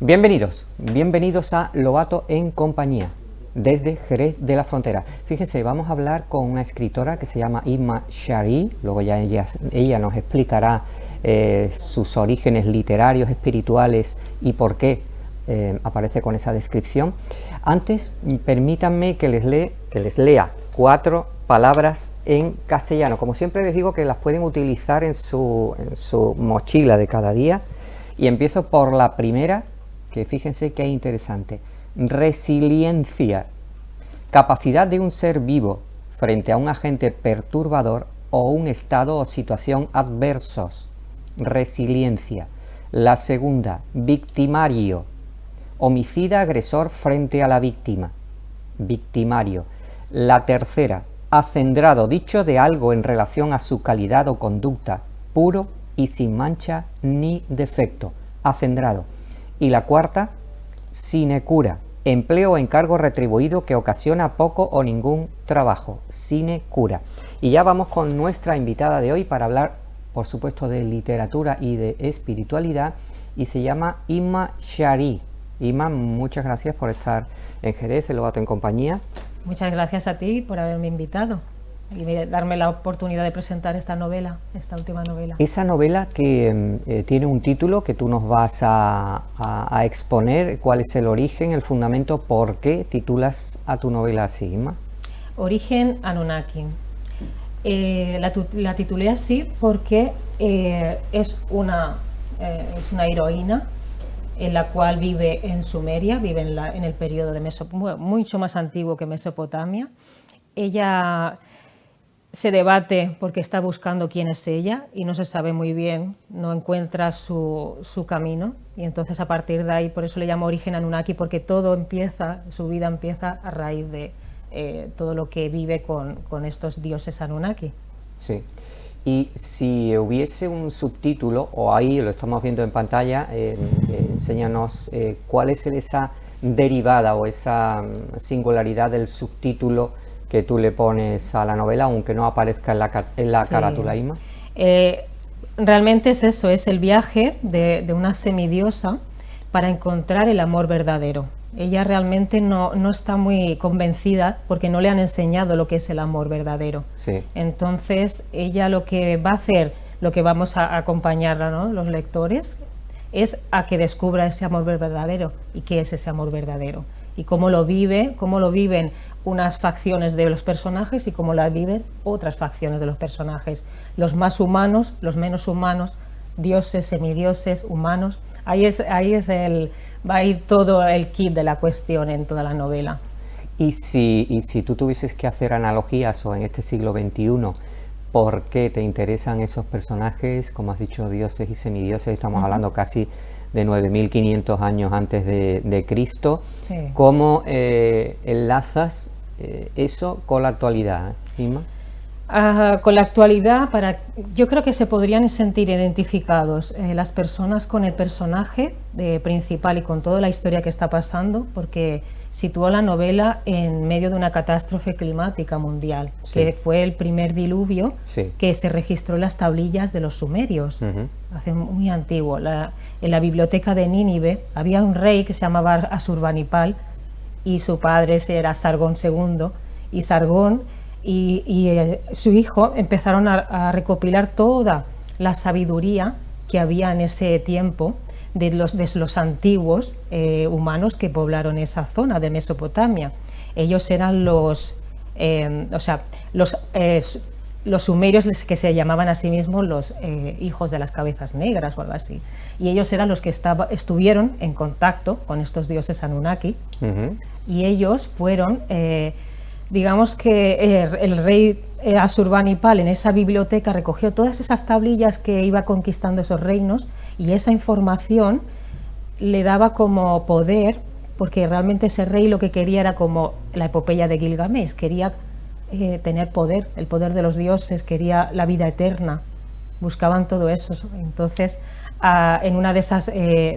Bienvenidos a Lobato en compañía, desde Jerez de la Frontera. Fíjense, vamos a hablar con una escritora que se llama Imma Shari. Luego ya ella nos explicará sus orígenes literarios, espirituales y por qué aparece con esa descripción. Antes, permítanme que les lea 4 palabras en castellano. Como siempre les digo que las pueden utilizar en su mochila de cada día. Y empiezo por la primera, que fíjense qué interesante. Resiliencia, capacidad de un ser vivo frente a un agente perturbador o un estado o situación adversos. Resiliencia. La segunda, victimario, homicida agresor frente a la víctima. Victimario. La tercera, acendrado, dicho de algo en relación a su calidad o conducta, puro y sin mancha ni defecto. Acendrado. Y la cuarta, sinecura, empleo o encargo retribuido que ocasiona poco o ningún trabajo. Sinecura. Y ya vamos con nuestra invitada de hoy para hablar, por supuesto, de literatura y de espiritualidad, y se llama Imma Shari. Imma, muchas gracias por estar en Jerez, en Lobato en compañía. Muchas gracias a ti por haberme invitado y darme la oportunidad de presentar esta novela, esta última novela. Esa novela que tiene un título que tú nos vas a exponer. ¿Cuál es el origen, el fundamento? ¿Por qué titulas a tu novela así, Imma? Origen Anunnaki. La titulé así porque es una heroína en la cual vive en Sumeria, vive en el periodo de mucho más antiguo que Mesopotamia. Ella se debate porque está buscando quién es ella y no se sabe muy bien, no encuentra su camino, y entonces a partir de ahí, por eso le llamo Origen Anunnaki, porque todo empieza, su vida empieza a raíz de todo lo que vive con estos dioses Anunnaki. Sí. Y si hubiese un subtítulo, o ahí lo estamos viendo en pantalla, enséñanos cuál es esa derivada o esa singularidad del subtítulo que tú le pones a la novela, aunque no aparezca en la carátula, Imma. Realmente es eso, es el viaje de una semidiosa para encontrar el amor verdadero. Ella realmente no está muy convencida porque no le han enseñado lo que es el amor verdadero. Sí. Entonces ella lo que va a hacer, lo que vamos a acompañarla, ¿no?, los lectores, es a que descubra ese amor verdadero. ¿Y qué es ese amor verdadero? Y cómo lo viven unas facciones de los personajes y cómo la viven otras facciones de los personajes. Los más humanos, los menos humanos, dioses, semidioses, humanos. Ahí va a ir todo el kit de la cuestión en toda la novela. Y si tú tuvieses que hacer analogías, o en este siglo XXI, ¿por qué te interesan esos personajes? Como has dicho, dioses y semidioses, estamos hablando casi de 9.500 años antes de Cristo. Sí. ¿Cómo enlazas eso con la actualidad, Imma? Con la actualidad, yo creo que se podrían sentir identificados las personas con el personaje principal y con toda la historia que está pasando, porque situó la novela en medio de una catástrofe climática mundial, sí, que fue el primer diluvio, sí, que se registró en las tablillas de los sumerios, hace muy antiguo. En la biblioteca de Nínive había un rey que se llamaba Asurbanipal, y su padre era Sargón II, y Sargón y su hijo empezaron a recopilar toda la sabiduría que había en ese tiempo de los antiguos humanos que poblaron esa zona de Mesopotamia. Ellos eran los sumerios, que se llamaban a sí mismos los hijos de las cabezas negras o algo así. Y ellos eran los que estuvieron en contacto con estos dioses Anunnaki, y ellos fueron, digamos que el rey Asurbanipal en esa biblioteca recogió todas esas tablillas que iba conquistando esos reinos, y esa información le daba como poder, porque realmente ese rey lo que quería era como la epopeya de Gilgamesh, quería tener poder, el poder de los dioses, quería la vida eterna, buscaban todo eso. Entonces en una de esas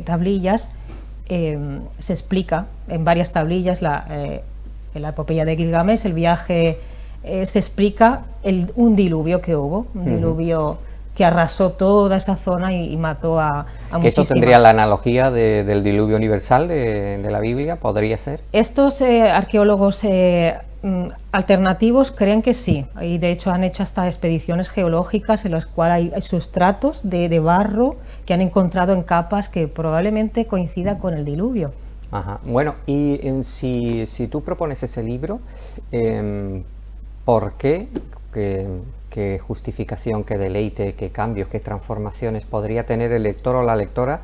tablillas se explica, en varias tablillas, en la epopeya de Gilgamesh, el viaje, se explica un diluvio que hubo, un diluvio que arrasó toda esa zona y mató a muchísimas. ¿Eso tendría la analogía del diluvio universal de la Biblia? ¿Podría ser? Estos arqueólogos alternativos creen que sí, y de hecho han hecho hasta expediciones geológicas en las cuales hay sustratos de barro que han encontrado en capas que probablemente coincida con el diluvio. Ajá. Bueno, y si tú propones ese libro, ¿por qué? ¿Qué justificación, qué deleite, qué cambios, qué transformaciones podría tener el lector o la lectora?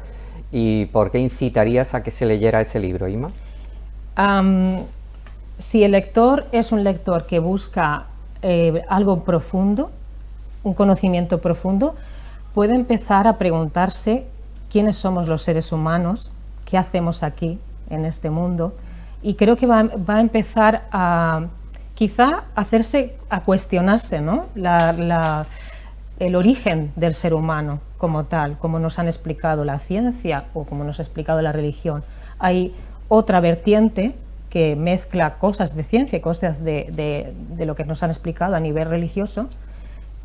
¿Y por qué incitarías a que se leyera ese libro, Inma? Si el lector es un lector que busca algo profundo, un conocimiento profundo, puede empezar a preguntarse quiénes somos los seres humanos, qué hacemos aquí en este mundo, y creo que va a empezar a quizá a cuestionarse, ¿no? El origen del ser humano como tal, como nos han explicado la ciencia o como nos ha explicado la religión. Hay otra vertiente que mezcla cosas de ciencia y cosas de lo que nos han explicado a nivel religioso,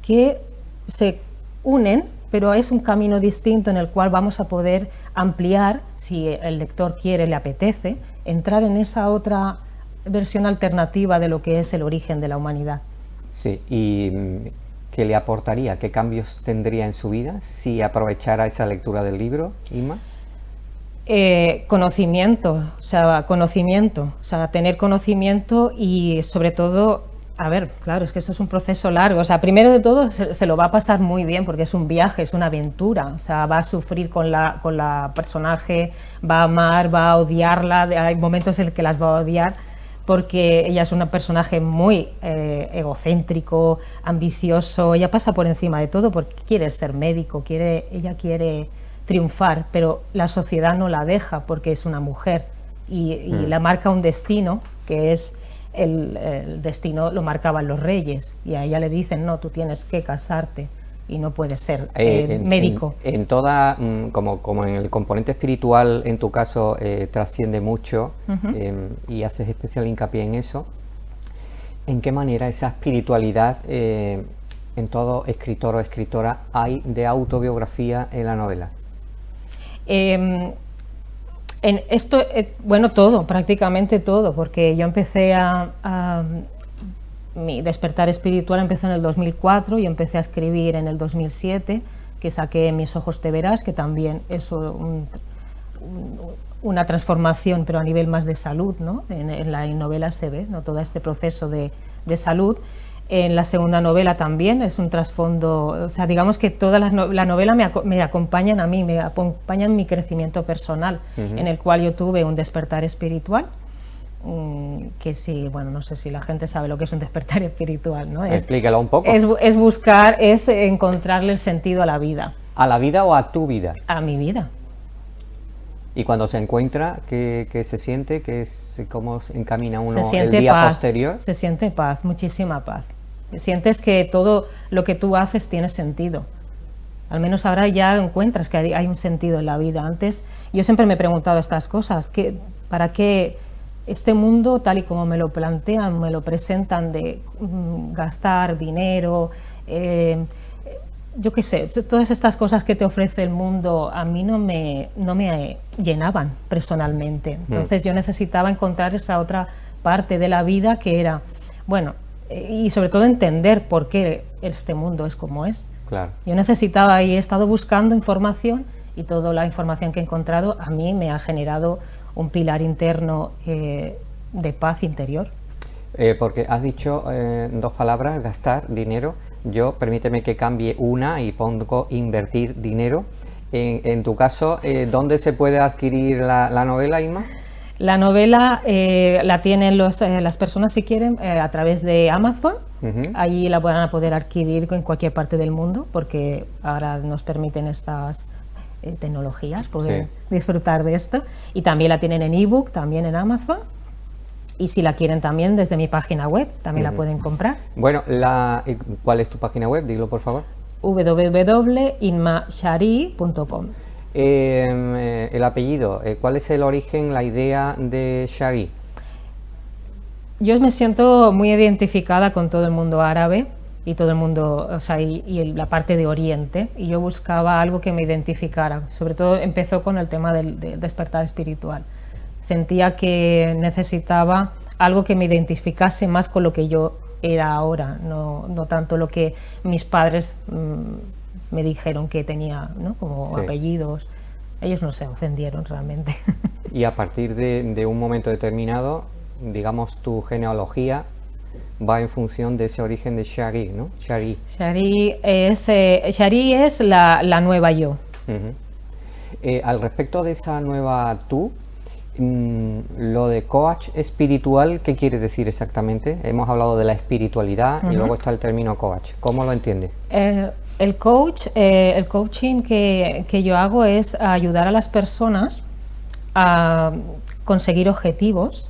que se unen, pero es un camino distinto en el cual vamos a poder ampliar, si el lector quiere, le apetece, entrar en esa otra versión alternativa de lo que es el origen de la humanidad. Sí, ¿y qué le aportaría? ¿Qué cambios tendría en su vida si aprovechara esa lectura del libro, Inma? Conocimiento, tener conocimiento y sobre todo, a ver, claro, es que esto es un proceso largo, primero de todo se lo va a pasar muy bien porque es un viaje, es una aventura, va a sufrir con la personaje, va a amar, va a odiarla, hay momentos en los que las va a odiar porque ella es un personaje muy egocéntrico, ambicioso, ella pasa por encima de todo porque quiere ser médico, ella quiere triunfar, pero la sociedad no la deja porque es una mujer y la marca un destino que es el destino lo marcaban los reyes y a ella le dicen no, tú tienes que casarte y no puedes ser médico. En toda, como en el componente espiritual en tu caso trasciende mucho y haces especial hincapié en eso, ¿en qué manera esa espiritualidad en todo escritor o escritora hay de autobiografía en la novela? En esto, bueno, todo, prácticamente todo, porque yo empecé mi despertar espiritual empezó en el 2004 y empecé a escribir en el 2007, que saqué Mis ojos te verás, que también es una transformación, pero a nivel más de salud, ¿no? En la novela se ve, ¿no? Todo este proceso de salud. En la segunda novela también es un trasfondo, digamos que toda la novela me acompañan a mí, me acompañan mi crecimiento personal, en el cual yo tuve un despertar espiritual, que sí, bueno, no sé si la gente sabe lo que es un despertar espiritual, ¿no? Explícalo un poco. Es encontrarle el sentido a la vida. ¿A la vida o a tu vida? A mi vida. Y cuando se encuentra, ¿qué se siente? ¿Cómo se encamina uno el día posterior? Se siente paz, muchísima paz. Sientes que todo lo que tú haces tiene sentido. Al menos ahora ya encuentras que hay un sentido en la vida. Antes yo siempre me he preguntado estas cosas, ¿para qué este mundo tal y como me lo plantean, me lo presentan de gastar dinero, yo qué sé, todas estas cosas que te ofrece el mundo a mí no me llenaban personalmente. Entonces yo necesitaba encontrar esa otra parte de la vida que era, bueno, y sobre todo entender por qué este mundo es como es. Claro. Yo necesitaba y he estado buscando información y toda la información que he encontrado a mí me ha generado un pilar interno de paz interior. Porque has dicho dos palabras, gastar dinero. Yo, permíteme que cambie una y pongo invertir dinero. En tu caso, ¿dónde se puede adquirir la novela, Inma? La novela la tienen las personas, si quieren, a través de Amazon. Allí la van a poder adquirir en cualquier parte del mundo, porque ahora nos permiten estas tecnologías poder disfrutar de esto. Y también la tienen en ebook, también en Amazon. Y si la quieren también desde mi página web, también la pueden comprar. Bueno, ¿cuál es tu página web? Dilo, por favor. www.inmashari.com. El apellido, ¿cuál es el origen, la idea de Shari? Yo me siento muy identificada con todo el mundo árabe y todo el mundo, o sea, la parte de Oriente, y yo buscaba algo que me identificara. Sobre todo empezó con el tema del despertar espiritual. Sentía que necesitaba algo que me identificase más con lo que yo era ahora, no tanto lo que mis padres me dijeron que tenía, ¿no? Como sí, apellidos. Ellos no se ofendieron realmente. Y a partir de un momento determinado, digamos, tu genealogía va en función de ese origen de Shari, ¿no? Shari es la nueva yo. Al respecto de esa nueva tú, lo de coach espiritual, ¿qué quiere decir exactamente? Hemos hablado de la espiritualidad y luego está el término coach. ¿Cómo lo entiendes? El coaching que yo hago es ayudar a las personas a conseguir objetivos,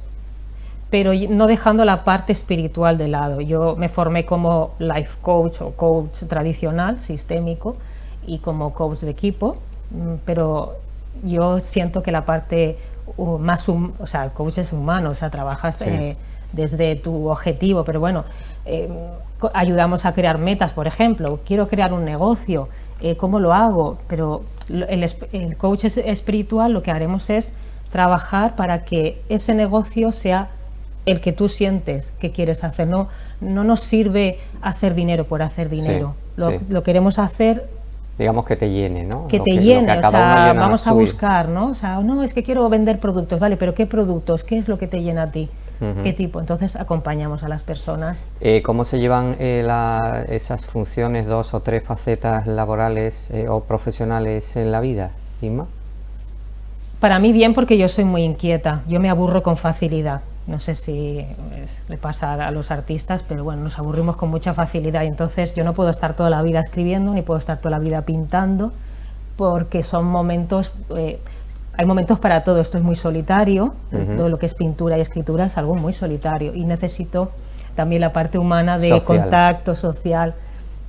pero no dejando la parte espiritual de lado. Yo me formé como life coach o coach tradicional, sistémico, y como coach de equipo, pero yo siento que la parte más, o sea, el coach es humano, o sea, trabajas sí, desde tu objetivo, pero bueno, ayudamos a crear metas, por ejemplo, quiero crear un negocio, ¿cómo lo hago? Pero el coach espiritual lo que haremos es trabajar para que ese negocio sea el que tú sientes que quieres hacer. No nos sirve hacer dinero por hacer dinero, sí, lo queremos hacer, digamos, que te llene, ¿no? Que te llene, o sea, vamos a buscar, ¿no? O sea, no, es que quiero vender productos, vale, pero ¿qué productos? ¿Qué es lo que te llena a ti? ¿Qué tipo? Entonces acompañamos a las personas. ¿Cómo se llevan esas funciones, 2 o 3 facetas laborales o profesionales en la vida, Inma? Para mí bien, porque yo soy muy inquieta, yo me aburro con facilidad. No sé si le pasa a los artistas, pero bueno, nos aburrimos con mucha facilidad, y entonces yo no puedo estar toda la vida escribiendo, ni puedo estar toda la vida pintando, porque son momentos, hay momentos para todo. Esto es muy solitario, todo lo que es pintura y escritura es algo muy solitario, y necesito también la parte humana de social, contacto social,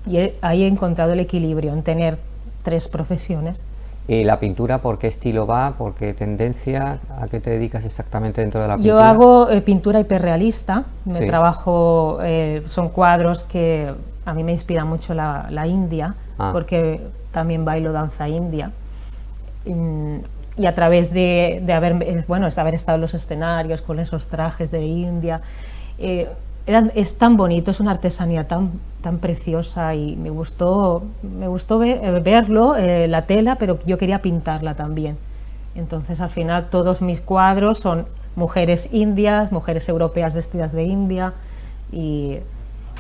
y ahí he encontrado el equilibrio en tener 3 profesiones. ¿Y la pintura por qué estilo va? ¿Por qué tendencia? ¿A qué te dedicas exactamente dentro de la pintura? Yo hago pintura hiperrealista, sí, trabajo, son cuadros que a mí me inspira mucho la India, porque también bailo danza india, y a través de haber estado en los escenarios con esos trajes de India, es tan bonito, es una artesanía tan preciosa, y me gustó verlo, la tela, pero yo quería pintarla también. Entonces al final todos mis cuadros son mujeres indias, mujeres europeas vestidas de India, y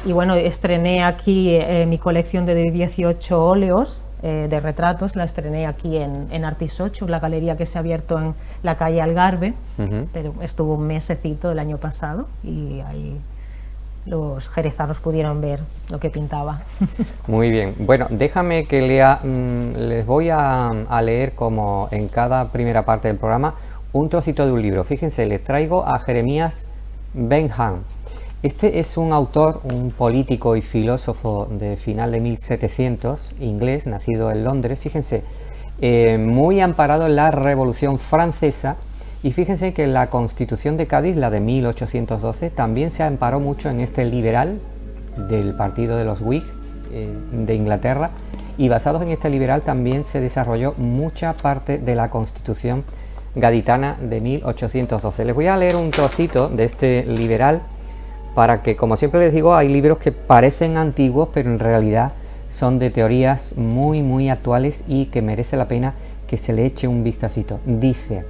bueno, estrené aquí mi colección de 18 óleos de retratos, la estrené aquí en Artisocho, la galería que se ha abierto en la calle Algarve, pero estuvo un mesecito el año pasado, y ahí los jerezanos pudieron ver lo que pintaba. Muy bien, bueno, déjame que lea, les voy a leer, como en cada primera parte del programa, un trocito de un libro. Fíjense, les traigo a Jeremías Bentham. Este es un autor, un político y filósofo de final de 1700, inglés, nacido en Londres. Fíjense, muy amparado en la Revolución Francesa. Y fíjense que la Constitución de Cádiz, la de 1812, también se amparó mucho en este liberal del partido de los Whig de Inglaterra, y basados en este liberal también se desarrolló mucha parte de la Constitución gaditana de 1812. Les voy a leer un trocito de este liberal para que, como siempre les digo, hay libros que parecen antiguos, pero en realidad son de teorías muy, muy actuales y que merece la pena que se le eche un vistacito. Dice: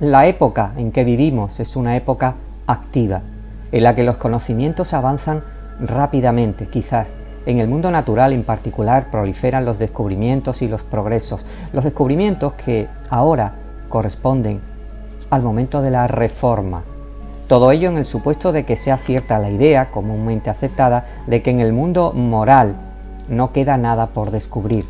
la época en que vivimos es una época activa, en la que los conocimientos avanzan rápidamente. Quizás en el mundo natural en particular proliferan los descubrimientos y los progresos, los descubrimientos que ahora corresponden al momento de la reforma. Todo ello en el supuesto de que sea cierta la idea comúnmente aceptada de que en el mundo moral no queda nada por descubrir.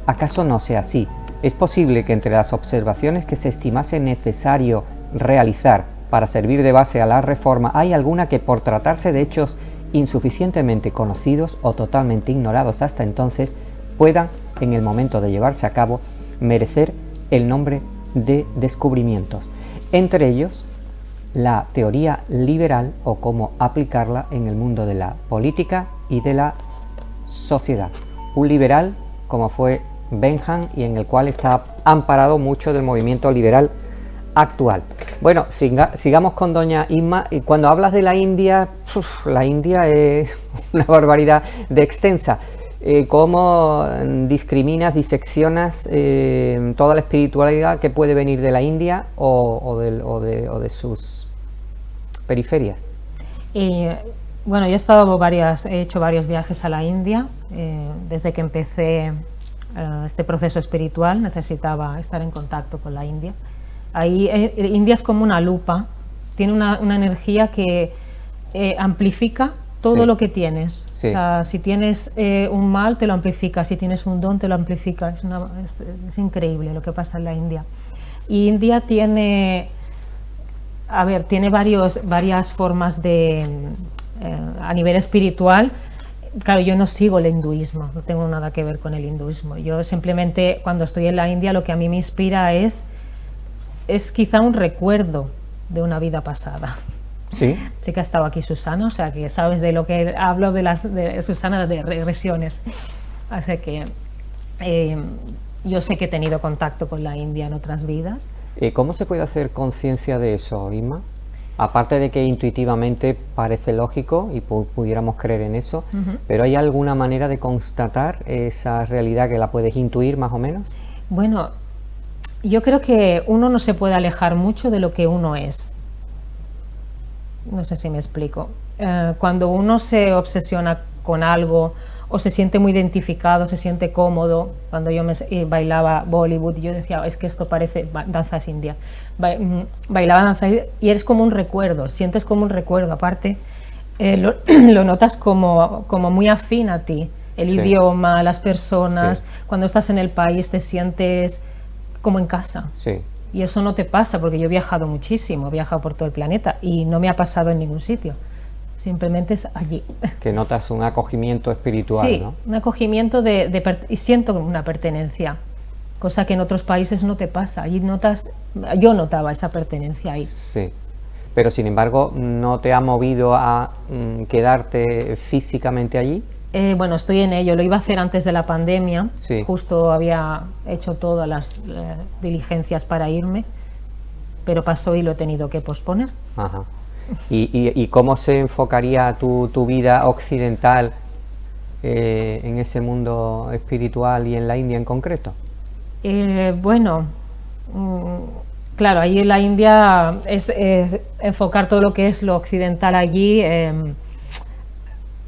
¿Acaso no sea así? Es posible que entre las observaciones que se estimase necesario realizar para servir de base a la reforma hay alguna que, por tratarse de hechos insuficientemente conocidos o totalmente ignorados hasta entonces, puedan, en el momento de llevarse a cabo, merecer el nombre de descubrimientos. Entre ellos, la teoría liberal, o cómo aplicarla en el mundo de la política y de la sociedad. Un liberal como fue Bentham y en el cual está amparado mucho del movimiento liberal actual. Bueno, sigamos con doña Isma. Y cuando hablas de la India es una barbaridad de extensa. ¿Cómo discriminas, diseccionas toda la espiritualidad que puede venir de la India o de sus periferias? Bueno, yo he hecho varios viajes a la India. Desde que empecé este proceso espiritual necesitaba estar en contacto con la India. Ahí India es como una lupa, tiene una energía que amplifica todo lo que tienes. Sí. O sea, si tienes un mal, te lo amplifica, si tienes un don, te lo amplifica. Es increíble lo que pasa en la India. Y India tiene varias formas de, a nivel espiritual. Claro, yo no sigo el hinduismo, no tengo nada que ver con el hinduismo. Yo simplemente, cuando estoy en la India, lo que a mí me inspira es quizá un recuerdo de una vida pasada. Sí. Sí que ha estado aquí Susana, o sea que sabes de lo que hablo de Susana, de regresiones. Así que yo sé que he tenido contacto con la India en otras vidas. ¿Cómo se puede hacer conciencia de eso, Isma? Aparte de que intuitivamente parece lógico y pudiéramos creer en eso, pero ¿hay alguna manera de constatar esa realidad que la puedes intuir más o menos? Bueno, yo creo que uno no se puede alejar mucho de lo que uno es. No sé si me explico. Cuando uno se obsesiona con algo o se siente muy identificado, se siente cómodo, cuando yo bailaba Bollywood, yo decía, es que esto parece danzas indias. Bailaba danzas indias y eres como un recuerdo, sientes como un recuerdo. Aparte, lo notas como muy afín a ti. El idioma, las personas, cuando estás en el país te sientes como en casa. Sí. Y eso no te pasa, porque yo he viajado muchísimo, he viajado por todo el planeta y no me ha pasado en ningún sitio. Simplemente es allí. Que notas un acogimiento espiritual, sí, ¿no? Un acogimiento y siento una pertenencia, cosa que en otros países no te pasa. Allí yo notaba esa pertenencia ahí. Sí, pero sin embargo, ¿no te ha movido a quedarte físicamente allí? Bueno, estoy en ello, lo iba a hacer antes de la pandemia, sí. Justo había hecho todas las diligencias para irme, pero pasó y lo he tenido que posponer. Ajá. ¿Y cómo se enfocaría tu vida occidental en ese mundo espiritual y en la India en concreto? Bueno, claro, ahí en la India es enfocar todo lo que es lo occidental allí.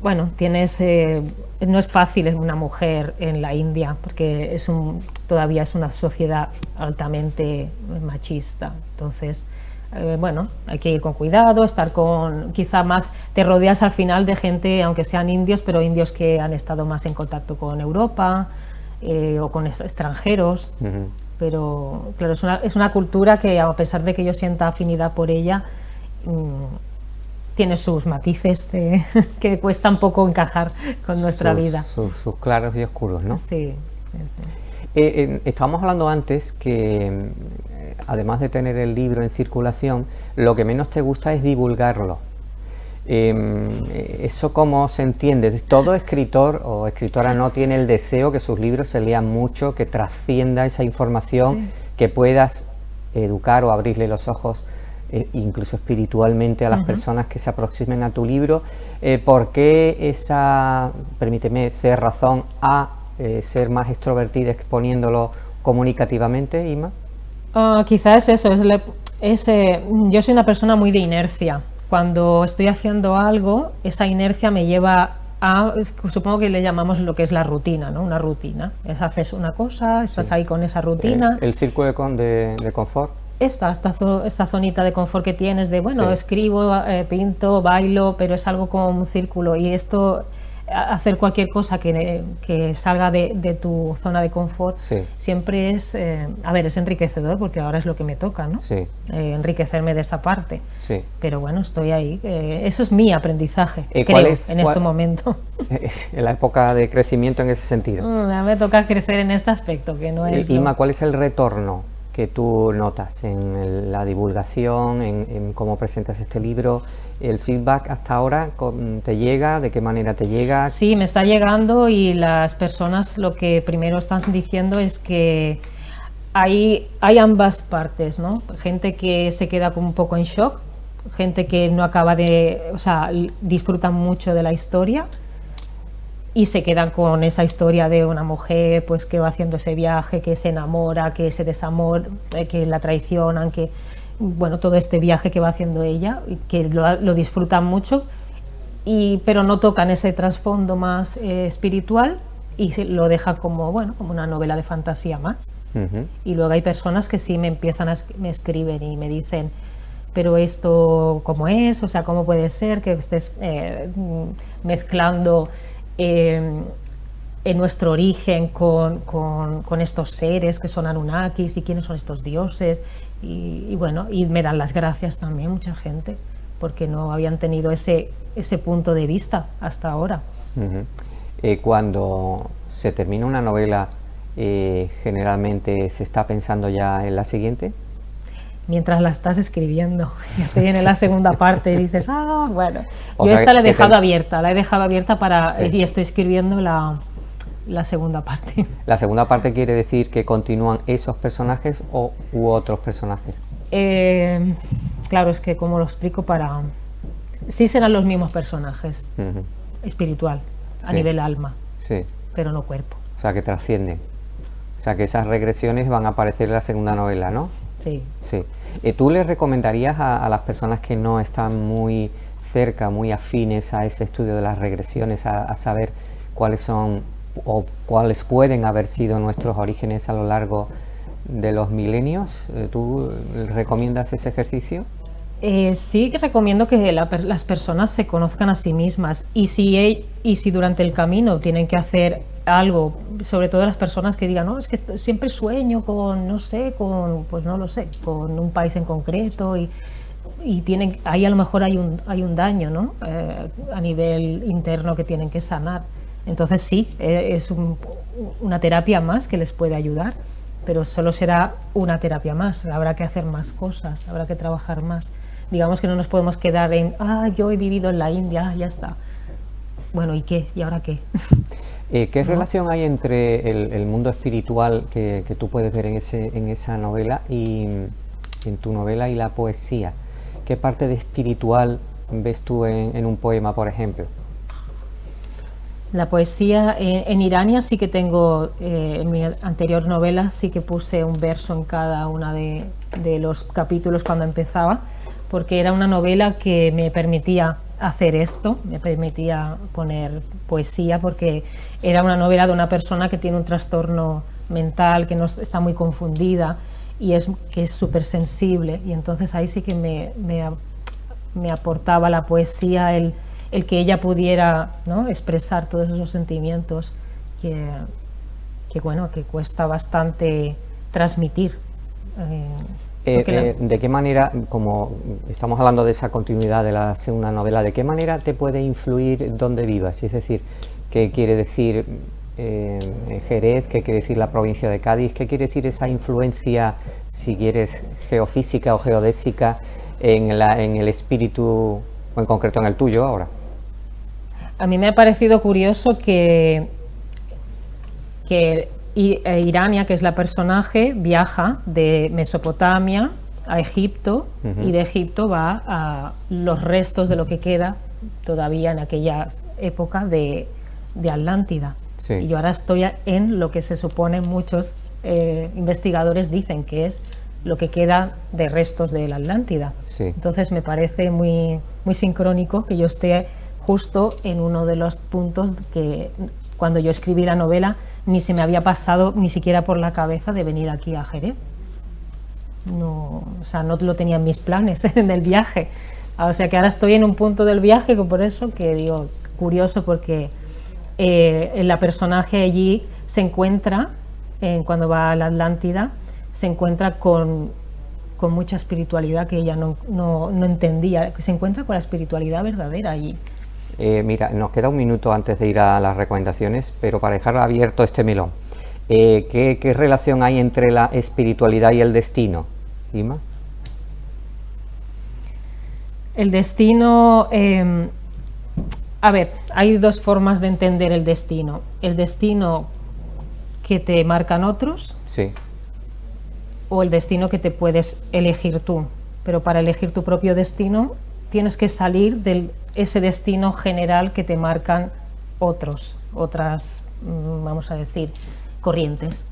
Bueno, no es fácil una mujer en la India porque todavía es una sociedad altamente machista. Entonces, bueno, hay que ir con cuidado, quizá más, te rodeas al final de gente, aunque sean indios, pero indios que han estado más en contacto con Europa o con extranjeros. Pero claro, es una cultura que, a pesar de que yo sienta afinidad por ella, tiene sus matices que cuesta un poco encajar con nuestra vida. Sus claros y oscuros, ¿no? Sí. Estábamos hablando antes que, además de tener el libro en circulación, lo que menos te gusta es divulgarlo. ¿Eso cómo se entiende? Todo escritor o escritora no tiene el deseo que sus libros se lean mucho, que trascienda esa información, que puedas educar o abrirle los ojos incluso espiritualmente a las personas que se aproximen a tu libro. ¿Por qué esa, permíteme, cerrazón a ser más extrovertida exponiéndolo comunicativamente, Isma? Quizás eso, yo soy una persona muy de inercia. Cuando estoy haciendo algo, esa inercia me lleva supongo que le llamamos lo que es la rutina, ¿no? Una rutina. Haces una cosa, estás ahí con esa rutina. El círculo de confort. Esta zonita de confort que tienes de, bueno, escribo, pinto, bailo, pero es algo como un círculo. Y esto, hacer cualquier cosa que salga de tu zona de confort, siempre es enriquecedor, porque ahora es lo que me toca, ¿no? Enriquecerme de esa parte. Pero bueno, estoy ahí. Eso es mi aprendizaje, creo, en este momento. En la época de crecimiento en ese sentido. Me toca crecer en este aspecto, que no es... Isma, ¿cuál es el retorno que tú notas en la divulgación, en cómo presentas este libro? ¿El feedback hasta ahora te llega? ¿De qué manera te llega? Sí, me está llegando, y las personas lo que primero están diciendo es que hay ambas partes, ¿no? Gente que se queda como un poco en shock, gente que no acaba de, o sea, disfrutan mucho de la historia y se quedan con esa historia de una mujer pues que va haciendo ese viaje, que se enamora, que se desamora, que la traicionan, que bueno, todo este viaje que va haciendo ella, que lo disfrutan mucho, pero no tocan ese trasfondo más espiritual, y lo dejan como, bueno, como una novela de fantasía más. Y luego hay personas que sí me escriben y me dicen, pero esto ¿cómo es? O sea, ¿cómo puede ser que estés mezclando en nuestro origen con estos seres que son Anunnakis, y quiénes son estos dioses? Y bueno, y me dan las gracias también mucha gente, porque no habían tenido ese punto de vista hasta ahora. Cuando se termina una novela, generalmente se está pensando ya en la siguiente. Mientras la estás escribiendo, ya te viene la segunda parte y dices, bueno, O yo sea, esta la he dejado abierta para, Sí. y estoy escribiendo la segunda parte. ¿La segunda parte quiere decir que continúan esos personajes u otros personajes? Claro, es que como lo explico sí serán los mismos personajes, espiritual, a Sí. nivel alma, Sí. pero no cuerpo. O sea, que trascienden. O sea, que esas regresiones van a aparecer en la segunda novela, ¿no? Sí. Sí. ¿Tú les recomendarías a las personas que no están muy cerca, muy afines a ese estudio de las regresiones, a saber cuáles son o cuáles pueden haber sido nuestros orígenes a lo largo de los milenios? ¿Tú recomiendas ese ejercicio? Sí que recomiendo que las personas se conozcan a sí mismas, y si durante el camino tienen que hacer algo, sobre todo las personas que digan, no, es que siempre sueño con, no sé, pues no lo sé, con un país en concreto, y ahí a lo mejor hay un daño, ¿no? A nivel interno que tienen que sanar. Entonces sí, es una terapia más que les puede ayudar, pero solo será una terapia más, habrá que hacer más cosas, habrá que trabajar más. Digamos que no nos podemos quedar en, yo he vivido en la India, ya está. Bueno, ¿y qué? ¿Y ahora qué? ¿Qué relación hay entre el mundo espiritual que tú puedes ver en esa novela y en tu novela y la poesía? ¿Qué parte de espiritual ves tú en un poema, por ejemplo? La poesía en Irania sí que tengo, en mi anterior novela sí que puse un verso en cada uno de los capítulos cuando empezaba, porque era una novela que me permitía hacer esto, me permitía poner poesía, porque era una novela de una persona que tiene un trastorno mental, que no está muy confundida y que es súper sensible, y entonces ahí sí que me aportaba la poesía el que ella pudiera, ¿no?, expresar todos esos sentimientos que bueno, que cuesta bastante transmitir. ¿De qué manera, como estamos hablando de esa continuidad de la segunda novela, de qué manera te puede influir donde vivas? Es decir, ¿qué quiere decir Jerez? ¿Qué quiere decir la provincia de Cádiz? ¿Qué quiere decir esa influencia, si quieres, geofísica o geodésica en el espíritu, o en concreto en el tuyo ahora? A mí me ha parecido curioso que Irania, que es la personaje, viaja de Mesopotamia a Egipto, y de Egipto va a los restos de lo que queda todavía en aquella época de Atlántida. Sí. Y yo ahora estoy en lo que se supone muchos investigadores dicen que es lo que queda de restos de la Atlántida. Sí. Entonces me parece muy, muy sincrónico que yo esté justo en uno de los puntos que cuando yo escribí la novela ni se me había pasado ni siquiera por la cabeza de venir aquí a Jerez. No, o sea, no lo tenía en mis planes en el viaje. O sea que ahora estoy en un punto del viaje, por eso que digo, curioso, porque la personaje allí se encuentra, cuando va a la Atlántida, se encuentra con mucha espiritualidad que ella no entendía, que se encuentra con la espiritualidad verdadera allí. Mira, nos queda un minuto antes de ir a las recomendaciones, pero para dejar abierto este melón, ¿Qué relación hay entre la espiritualidad y el destino, Ima? El destino, a ver, hay dos formas de entender el destino. El destino que te marcan otros, sí, o el destino que te puedes elegir tú. Pero para elegir tu propio destino tienes que salir de ese destino general que te marcan otras, vamos a decir, corrientes.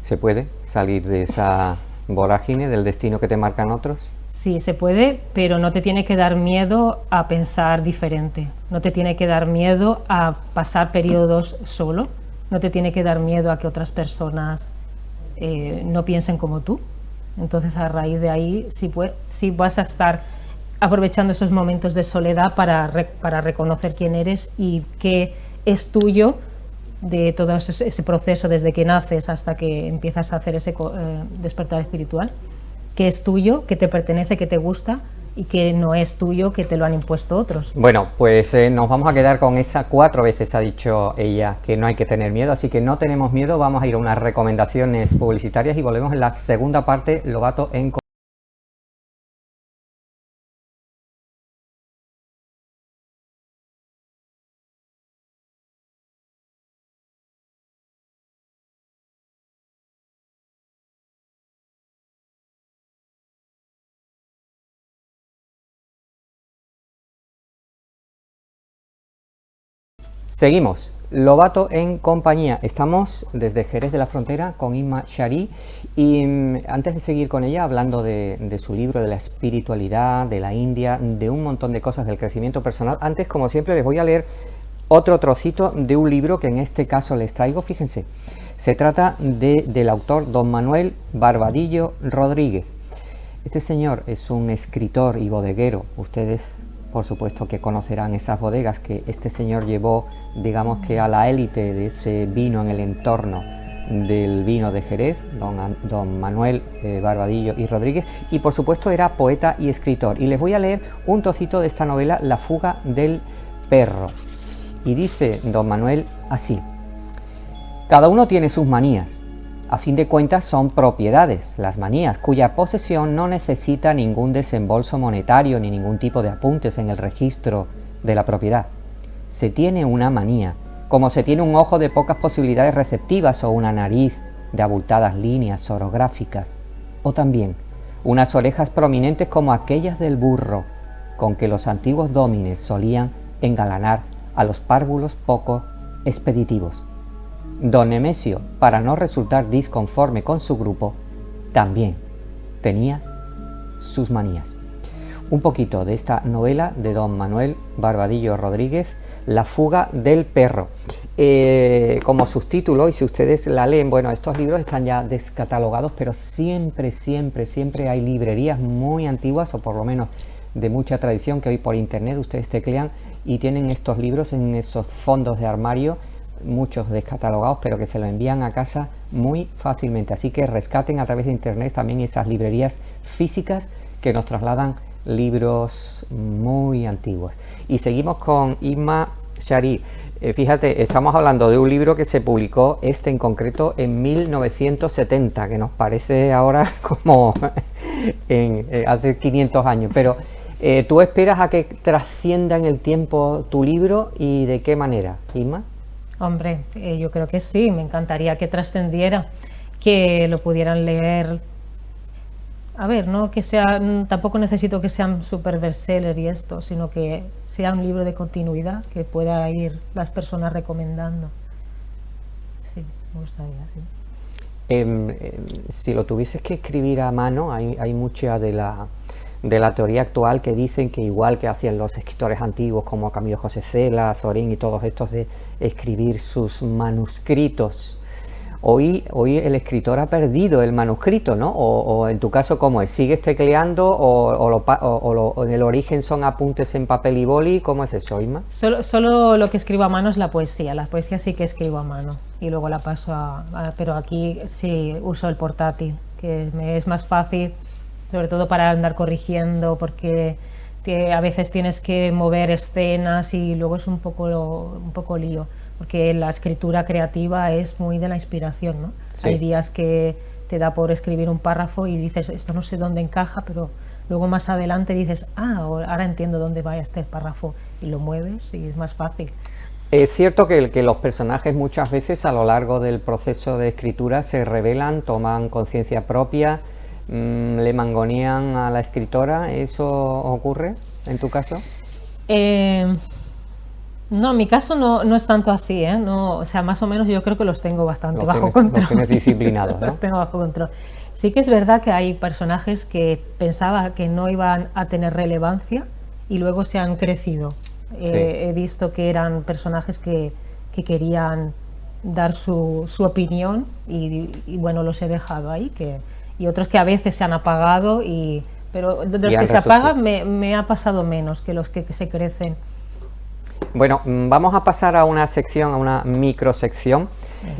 ¿Se puede salir de esa vorágine del destino que te marcan otros? Sí, se puede, pero no te tiene que dar miedo a pensar diferente, no te tiene que dar miedo a pasar periodos solo, no te tiene que dar miedo a que otras personas no piensen como tú. Entonces, a raíz de ahí, sí vas a estar aprovechando esos momentos de soledad para reconocer quién eres y qué es tuyo de todo ese proceso, desde que naces hasta que empiezas a hacer ese despertar espiritual. Que es tuyo, que te pertenece, que te gusta, y que no es tuyo, que te lo han impuesto otros. Bueno, pues nos vamos a quedar con esa 4 veces ha dicho ella que no hay que tener miedo, así que no tenemos miedo, vamos a ir a unas recomendaciones publicitarias y volvemos en la segunda parte, Lovato en Seguimos, Lovato en compañía. Estamos desde Jerez de la Frontera con Imma Shari y antes de seguir con ella, hablando de su libro, de la espiritualidad, de la India, de un montón de cosas del crecimiento personal, antes, como siempre, les voy a leer otro trocito de un libro que en este caso les traigo. Fíjense, se trata del autor don Manuel Barbadillo Rodríguez. Este señor es un escritor y bodeguero. Ustedes, por supuesto, que conocerán esas bodegas que este señor llevó, digamos que a la élite de ese vino en el entorno del vino de Jerez, don Manuel Barbadillo y Rodríguez, y por supuesto era poeta y escritor. Y les voy a leer un trocito de esta novela, La fuga del perro. Y dice don Manuel así: cada uno tiene sus manías. A fin de cuentas son propiedades, las manías, cuya posesión no necesita ningún desembolso monetario ni ningún tipo de apuntes en el registro de la propiedad. Se tiene una manía, como se tiene un ojo de pocas posibilidades receptivas o una nariz de abultadas líneas orográficas, o también unas orejas prominentes como aquellas del burro, con que los antiguos dómines solían engalanar a los párvulos poco expeditivos. Don Nemesio, para no resultar disconforme con su grupo, también tenía sus manías. Un poquito de esta novela de don Manuel Barbadillo Rodríguez, La fuga del perro. Como subtítulo, y si ustedes la leen, bueno, estos libros están ya descatalogados, pero siempre hay librerías muy antiguas, o por lo menos de mucha tradición, que hoy por internet ustedes teclean y tienen estos libros en esos fondos de armario, muchos descatalogados, pero que se lo envían a casa muy fácilmente. Así que rescaten a través de internet también esas librerías físicas que nos trasladan libros muy antiguos. Y seguimos con Imma Shari. Fíjate, estamos hablando de un libro que se publicó, en concreto, en 1970, que nos parece ahora como hace 500 años, pero ¿tú esperas a que trascienda en el tiempo tu libro y de qué manera, Imma? Hombre, yo creo que sí, me encantaría que trascendiera, que lo pudieran leer. A ver, no que sea, tampoco necesito que sean super bestseller y esto, sino que sea un libro de continuidad que pueda ir las personas recomendando. Sí, me gustaría, sí. Si lo tuvieses que escribir a mano, hay mucha de la teoría actual que dicen que, igual que hacían los escritores antiguos como Camilo José Cela, Zorín y todos estos, de escribir sus manuscritos, hoy el escritor ha perdido el manuscrito, ¿no? O en tu caso, ¿cómo es? ¿Sigues tecleando o en el origen son apuntes en papel y boli? ¿Cómo es eso, Imma? Solo lo que escribo a mano es la poesía sí que escribo a mano y luego la paso pero aquí sí uso el portátil, que me es más fácil, sobre todo para andar corrigiendo, porque a veces tienes que mover escenas y luego es un poco lío. porque la escritura creativa es muy de la inspiración, ¿no? Sí. Hay días que te da por escribir un párrafo y dices, esto no sé dónde encaja, pero luego más adelante dices, ahora entiendo dónde va este párrafo, y lo mueves y es más fácil. Es cierto que los personajes muchas veces a lo largo del proceso de escritura se revelan, toman conciencia propia, le mangonean a la escritora. ¿Eso ocurre en tu caso? No, en mi caso no es tanto así, ¿eh? No, o sea, más o menos yo creo que los tengo bastante bajo control. Los tienes disciplinados, ¿no? Los tengo bajo control. Sí que es verdad que hay personajes que pensaba que no iban a tener relevancia y luego se han crecido. Sí. He visto que eran personajes que querían dar su opinión y bueno, los he dejado ahí, y otros que a veces se han apagado, pero de los que se apagan me ha pasado menos que los que se crecen. Bueno, vamos a pasar a una sección, a una microsección,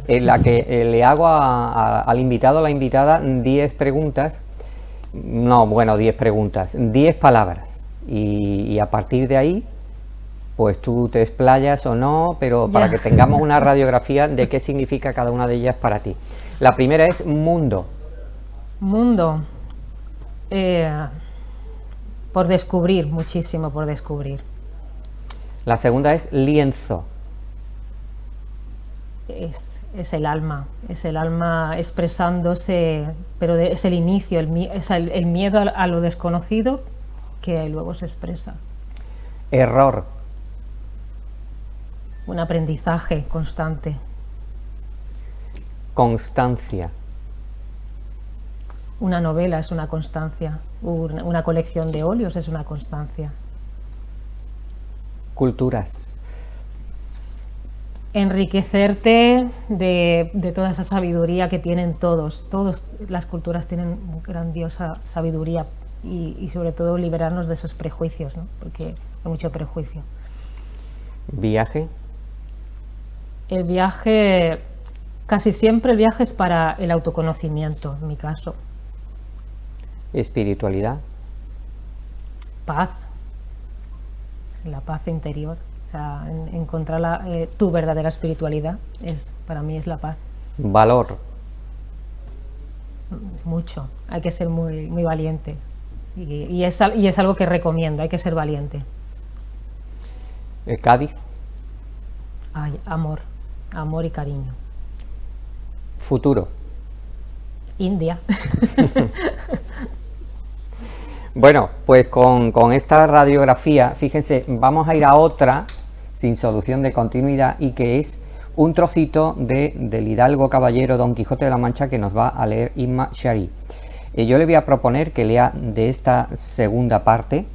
en la que le hago al invitado o la invitada 10 preguntas, 10 palabras, y a partir de ahí, pues tú te explayas o no, pero para que tengamos una radiografía de qué significa cada una de ellas para ti. La primera es mundo. Mundo, por descubrir, muchísimo por descubrir. La segunda es lienzo. Es el alma expresándose, pero es el inicio, es el miedo a lo desconocido que luego se expresa. Error. Un aprendizaje constante. Constancia. Una novela es una constancia, una colección de óleos es una constancia. Culturas. Enriquecerte de toda esa sabiduría que tienen todas las culturas tienen grandiosa sabiduría, y sobre todo liberarnos de esos prejuicios, ¿no? Porque hay mucho prejuicio. Viaje. El viaje, casi siempre el viaje es para el autoconocimiento, en mi caso. Espiritualidad. Paz, la paz interior. O sea, encontrar tu verdadera espiritualidad para mí es la paz. Valor. Mucho, hay que ser muy, muy valiente, y es algo que recomiendo, hay que ser valiente. Cádiz. Ay, amor y cariño. Futuro. India. Bueno, pues con esta radiografía, fíjense, vamos a ir a otra sin solución de continuidad, y que es un trocito del hidalgo caballero Don Quijote de la Mancha, que nos va a leer Imma Shari. Yo le voy a proponer que lea de esta segunda parte,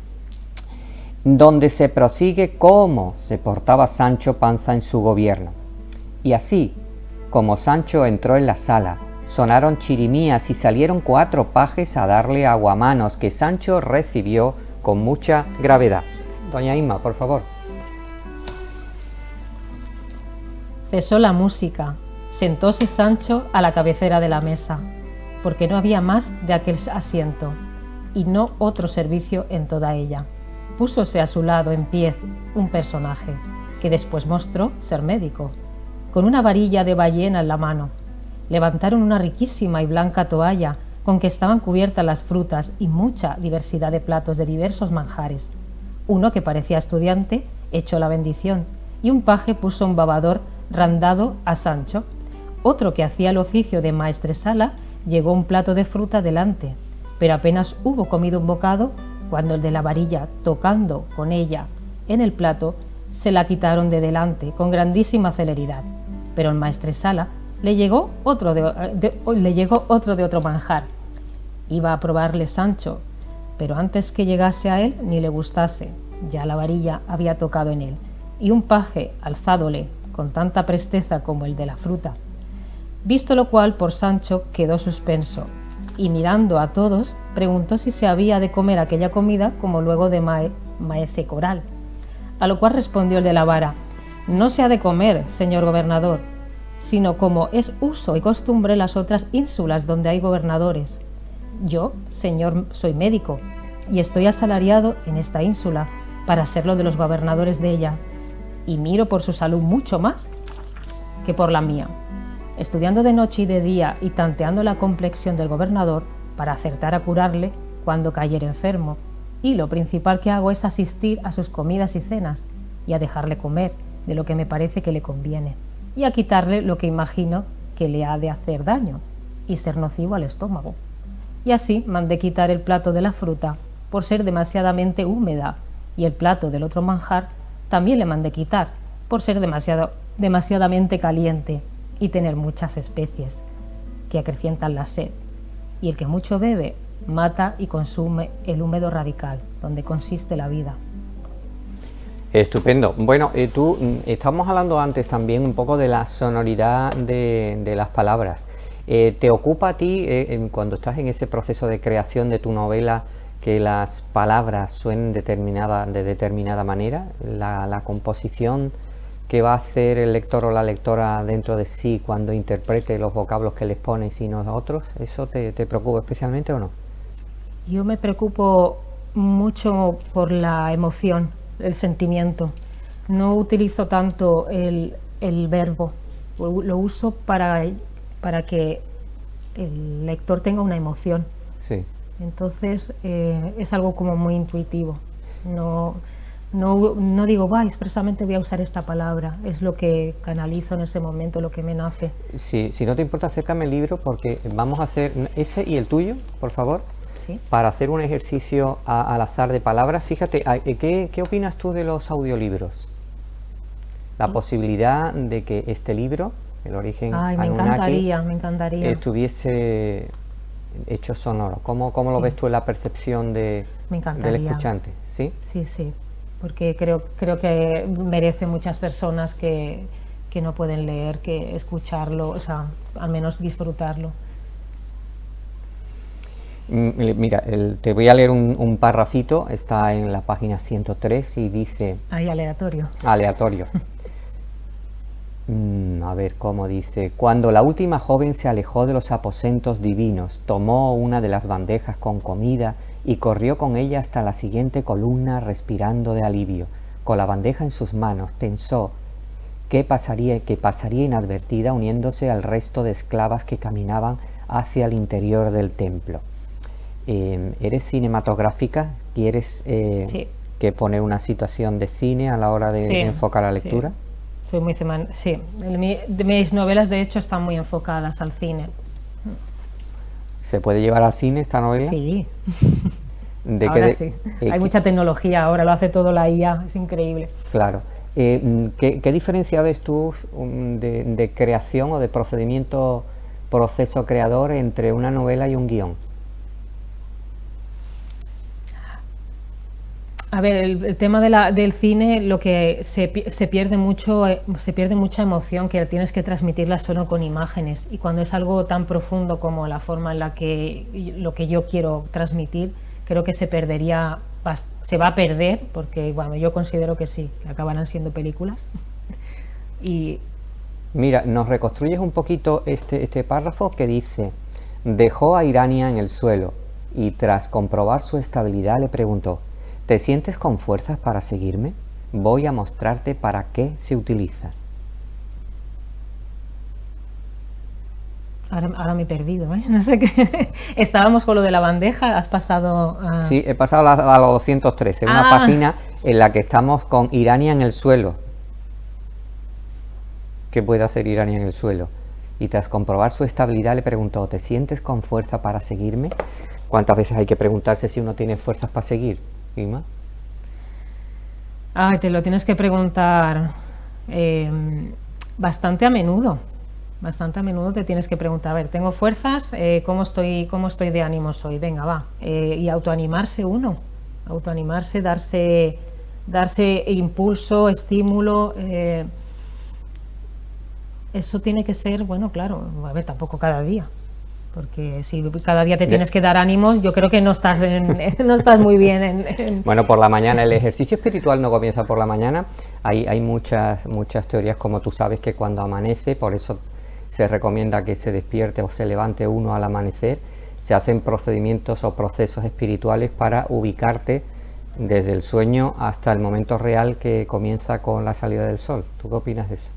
donde se prosigue cómo se portaba Sancho Panza en su gobierno. Y así, como Sancho entró en la sala, sonaron chirimías y salieron 4 pajes a darle aguamanos, que Sancho recibió con mucha gravedad. Doña Imma, por favor. Cesó la música, sentóse Sancho a la cabecera de la mesa, porque no había más de aquel asiento, y no otro servicio en toda ella. Púsose a su lado en pie un personaje, que después mostró ser médico, con una varilla de ballena en la mano. Levantaron una riquísima y blanca toalla con que estaban cubiertas las frutas y mucha diversidad de platos de diversos manjares. Uno, que parecía estudiante, echó la bendición, y un paje puso un babador randado a Sancho. Otro, que hacía el oficio de maestresala, llegó un plato de fruta delante, pero apenas hubo comido un bocado, cuando el de la varilla, tocando con ella en el plato, se la quitaron de delante con grandísima celeridad. Pero el maestresala le llegó otro de otro manjar. Iba a probarle Sancho, pero antes que llegase a él ni le gustase, ya la varilla había tocado en él, y un paje alzádole con tanta presteza como el de la fruta. Visto lo cual, por Sancho quedó suspenso, y mirando a todos, preguntó si se había de comer aquella comida como luego de maese coral. A lo cual respondió el de la vara: no se ha de comer, señor gobernador, sino como es uso y costumbre en las otras ínsulas donde hay gobernadores. Yo, señor, soy médico, y estoy asalariado en esta ínsula para serlo de los gobernadores de ella, y miro por su salud mucho más que por la mía, estudiando de noche y de día y tanteando la complexión del gobernador para acertar a curarle cuando cayera enfermo. Y lo principal que hago es asistir a sus comidas y cenas y a dejarle comer de lo que me parece que le conviene y a quitarle lo que imagino que le ha de hacer daño y ser nocivo al estómago. Y así mandé quitar el plato de la fruta por ser demasiadamente húmeda y el plato del otro manjar también le mandé quitar por ser demasiadamente caliente y tener muchas especies que acrecientan la sed. Y el que mucho bebe mata y consume el húmedo radical, donde consiste la vida. Estupendo. Bueno, estábamos hablando antes también un poco de la sonoridad de las palabras. ¿Te ocupa a ti, cuando estás en ese proceso de creación de tu novela, que las palabras suenen de determinada manera? La composición que va a hacer el lector o la lectora dentro de sí cuando interprete los vocablos que les pones y no a otros, ¿eso te preocupa especialmente o no? Yo me preocupo mucho por la emoción, el sentimiento. No utilizo tanto el verbo, lo uso para que el lector tenga una emoción. Sí. Entonces es algo como muy intuitivo. No digo, expresamente voy a usar esta palabra, es lo que canalizo en ese momento, lo que me nace. Sí, si no te importa, acércame el libro porque vamos a hacer ese y el tuyo, por favor. ¿Sí? Para hacer un ejercicio al azar de palabras. Fíjate, ¿qué opinas tú de los audiolibros? La posibilidad de que este libro, El origen Anunnaki, me encantaría. Estuviese hecho sonoro. ¿Cómo lo ves tú en la percepción del escuchante? ¿Sí? Sí, porque creo que merece muchas personas que no pueden leer, que escucharlo, o sea, al menos disfrutarlo. Mira, te voy a leer un párrafito, está en la página 103 y dice... Ahí, aleatorio. Aleatorio. A ver cómo dice. Cuando la última joven se alejó de los aposentos divinos, tomó una de las bandejas con comida y corrió con ella hasta la siguiente columna respirando de alivio. Con la bandeja en sus manos pensó que pasaría inadvertida uniéndose al resto de esclavas que caminaban hacia el interior del templo. ¿Eres cinematográfica? ¿Quieres que poner una situación de cine a la hora de enfocar la lectura? Sí. Soy muy de mis novelas de hecho están muy enfocadas al cine. ¿Se puede llevar al cine esta novela? Sí. Ahora sí. Hay mucha tecnología ahora, lo hace todo la IA, es increíble. Claro. ¿Qué diferencia ves tú de creación o de proceso creador entre una novela y un guión? A ver, el tema del cine, lo que se pierde mucha emoción, que tienes que transmitirla solo con imágenes, y cuando es algo tan profundo como la forma en la que lo que yo quiero transmitir, creo que se va a perder, porque bueno, yo considero que sí, que acabarán siendo películas. Y mira, nos reconstruyes un poquito este párrafo que dice: dejó a Irania en el suelo y tras comprobar su estabilidad le preguntó: ¿te sientes con fuerzas para seguirme? Voy a mostrarte para qué se utiliza. Ahora me he perdido, ¿eh? No sé qué. Estábamos con lo de la bandeja, has pasado a... Sí, he pasado a los 213, una página en la que estamos con Irania en el suelo. ¿Qué puede hacer Irania en el suelo? Y tras comprobar su estabilidad le preguntó: ¿te sientes con fuerza para seguirme? ¿Cuántas veces hay que preguntarse si uno tiene fuerzas para seguir? ¿Ima? Te lo tienes que preguntar bastante a menudo. Bastante a menudo te tienes que preguntar, a ver, ¿tengo fuerzas? ¿Cómo estoy de ánimos hoy? Venga, va. Y autoanimarse uno. Autoanimarse, darse impulso, estímulo. Eso tiene que ser, bueno, claro, a ver, tampoco cada día. Porque si cada día te tienes que dar ánimos, yo creo que no estás muy bien. Bueno, por la mañana, el ejercicio espiritual no comienza por la mañana. Hay muchas teorías, como tú sabes, que cuando amanece, por eso se recomienda que se despierte o se levante uno al amanecer. Se hacen procedimientos o procesos espirituales para ubicarte desde el sueño hasta el momento real que comienza con la salida del sol. ¿Tú qué opinas de eso?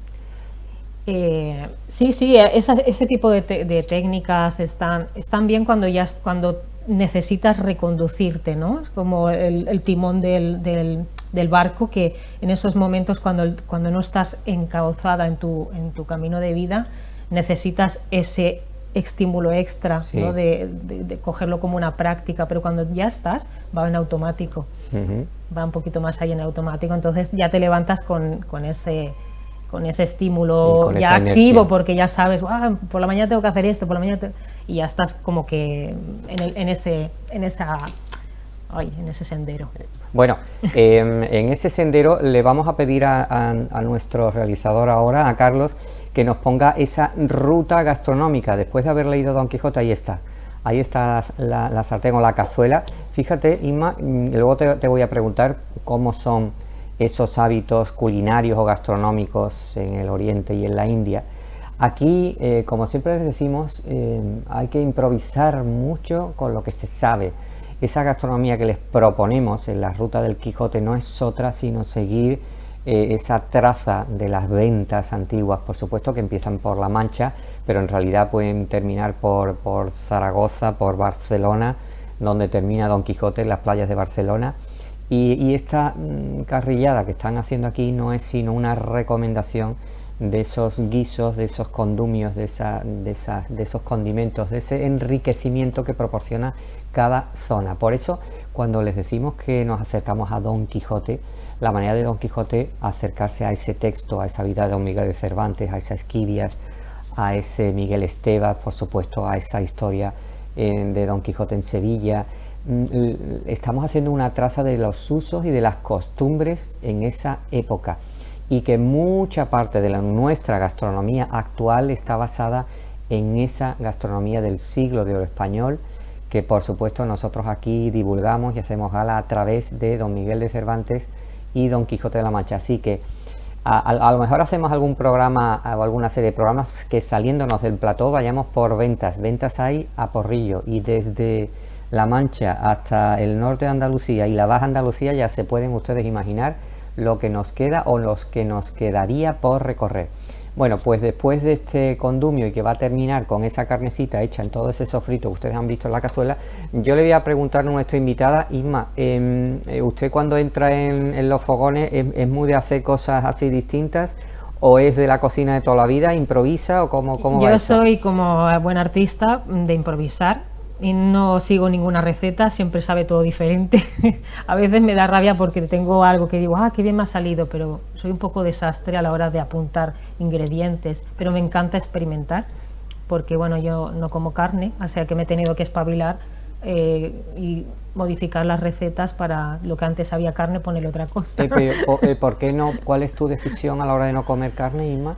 Sí, sí, ese tipo de técnicas están bien cuando necesitas reconducirte, ¿no? Es como el timón del barco, que en esos momentos cuando no estás encauzada en tu camino de vida, necesitas ese estímulo extra, Sí. ¿no? De cogerlo como una práctica, pero cuando ya estás, va en automático, va un poquito más allá en automático, entonces ya te levantas con ese Y estímulo con ya esa activo, energía. porque ya sabes, por la mañana tengo que hacer esto, por la mañana y ya estás como que en ese sendero. Bueno, en ese sendero le vamos a pedir a nuestro realizador ahora, a Carlos, que nos ponga esa ruta gastronómica. Después de haber leído Don Quijote, ahí está la sartén o la cazuela. Fíjate, Inma, luego te voy a preguntar cómo son esos hábitos culinarios o gastronómicos en el Oriente y en la India. Aquí, como siempre les decimos, hay que improvisar mucho con lo que se sabe. Esa gastronomía que les proponemos en la ruta del Quijote no es otra sino seguir esa traza de las ventas antiguas, por supuesto que empiezan por La Mancha, pero en realidad pueden terminar por Zaragoza, por Barcelona, donde termina Don Quijote, en las playas de Barcelona. Y esta carrillada que están haciendo aquí no es sino una recomendación de esos guisos, de esos condumios, de esos condimentos, de ese enriquecimiento que proporciona cada zona. Por eso, cuando les decimos que nos acercamos a Don Quijote, la manera de Don Quijote acercarse a ese texto, a esa vida de Don Miguel de Cervantes, a esas Esquivias, a ese Miguel Estevas, por supuesto, a esa historia de Don Quijote en Sevilla. Estamos haciendo una traza de los usos y de las costumbres en esa época, y que mucha parte de nuestra gastronomía actual está basada en esa gastronomía del siglo de oro español, que por supuesto nosotros aquí divulgamos y hacemos gala a través de Don Miguel de Cervantes y Don Quijote de la Mancha. Así que a lo mejor hacemos algún programa o alguna serie de programas que, saliéndonos del plató, vayamos por ventas hay a porrillo, y desde La Mancha hasta el norte de Andalucía y la Baja Andalucía ya se pueden ustedes imaginar lo que nos queda o los que nos quedaría por recorrer. Bueno, pues después de este condumio, y que va a terminar con esa carnecita hecha en todo ese sofrito que ustedes han visto en la cazuela, yo le voy a preguntar a nuestra invitada, Isma, ¿usted cuando entra en los fogones es muy de hacer cosas así distintas, o es de la cocina de toda la vida, improvisa, o cómo va Yo eso? soy, como buen artista, de improvisar y no sigo ninguna receta, siempre sabe todo diferente. A veces me da rabia porque tengo algo que digo, qué bien me ha salido, pero soy un poco desastre a la hora de apuntar ingredientes, pero me encanta experimentar, porque bueno, yo no como carne, o sea que me he tenido que espabilar y modificar las recetas para lo que antes había carne, ponerle otra cosa. ¿Por qué no? ¿Cuál es tu decisión a la hora de no comer carne, Isma?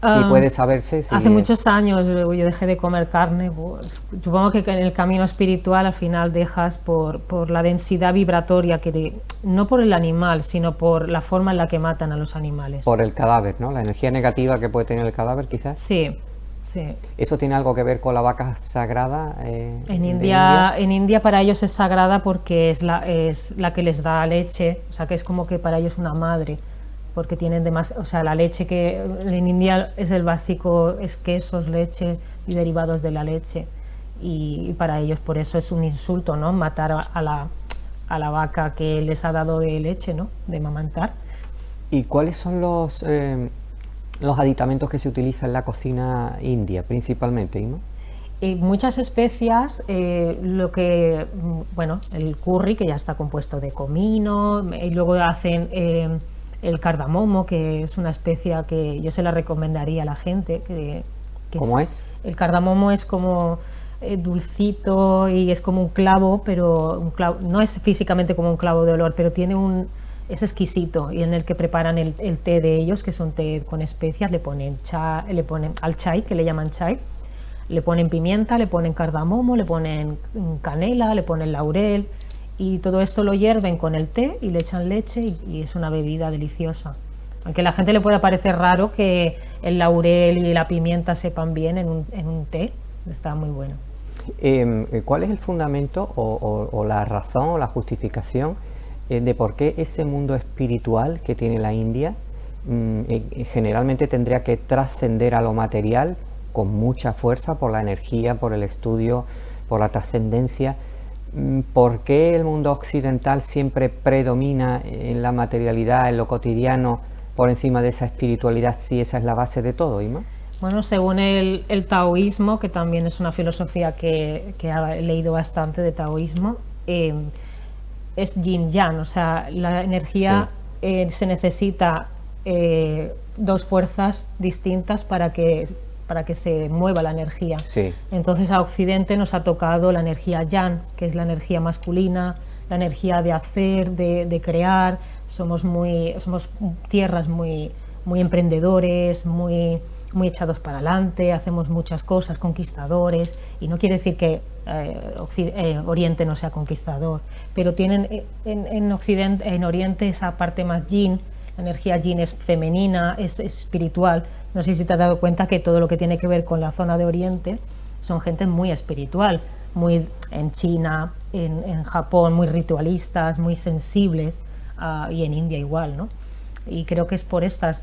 Si puede saberse. Hace muchos años yo dejé de comer carne. Supongo que en el camino espiritual al final dejas por la densidad vibratoria, no por el animal, sino por la forma en la que matan a los animales. Por el cadáver, ¿no? La energía negativa que puede tener el cadáver, quizás. Sí, sí. ¿Eso tiene algo que ver con la vaca sagrada? En India para ellos es sagrada porque es la que les da leche, o sea que es como que para ellos una madre, porque tienen o sea, la leche que en India es el básico, es quesos, leche y derivados de la leche, y para ellos por eso es un insulto, ¿no? Matar a la vaca que les ha dado de leche, ¿no? De amamantar. ¿Y cuáles son los aditamentos que se utilizan en la cocina india, principalmente, Inma? Muchas especias, el curry, que ya está compuesto de comino, y luego hacen el cardamomo, que es una especia que yo se la recomendaría a la gente. ¿Cómo es? El cardamomo es como dulcito y es como un clavo, pero no es físicamente como un clavo de olor, pero es exquisito, y en el que preparan el té de ellos, que es un té con especias, le ponen al chai, que le llaman chai, le ponen pimienta, le ponen cardamomo, le ponen canela, le ponen laurel, y todo esto lo hierven con el té y le echan leche, y es una bebida deliciosa. Aunque a la gente le pueda parecer raro que el laurel y la pimienta sepan bien en un té, está muy bueno. ¿Cuál es el fundamento o la razón o la justificación de por qué ese mundo espiritual que tiene la India generalmente tendría que trascender a lo material con mucha fuerza por la energía, por el estudio, por la trascendencia. ¿Por qué el mundo occidental siempre predomina en la materialidad, en lo cotidiano, por encima de esa espiritualidad, si esa es la base de todo, Ima? Bueno, según el taoísmo, que también es una filosofía que he leído bastante de taoísmo, es yin-yang, o sea, la energía se necesita dos fuerzas distintas para que se mueva la energía. Sí. Entonces a Occidente nos ha tocado la energía yang, que es la energía masculina, la energía de hacer, de crear. Somos tierras muy emprendedores, muy echados para adelante, hacemos muchas cosas, conquistadores, y no quiere decir que Oriente no sea conquistador, pero tienen en Oriente esa parte más yin. La energía yin es femenina, es espiritual. No sé si te has dado cuenta que todo lo que tiene que ver con la zona de Oriente son gente muy espiritual, muy en China, en Japón, muy ritualistas, muy sensibles, y en India igual, ¿no? Y creo que es por esta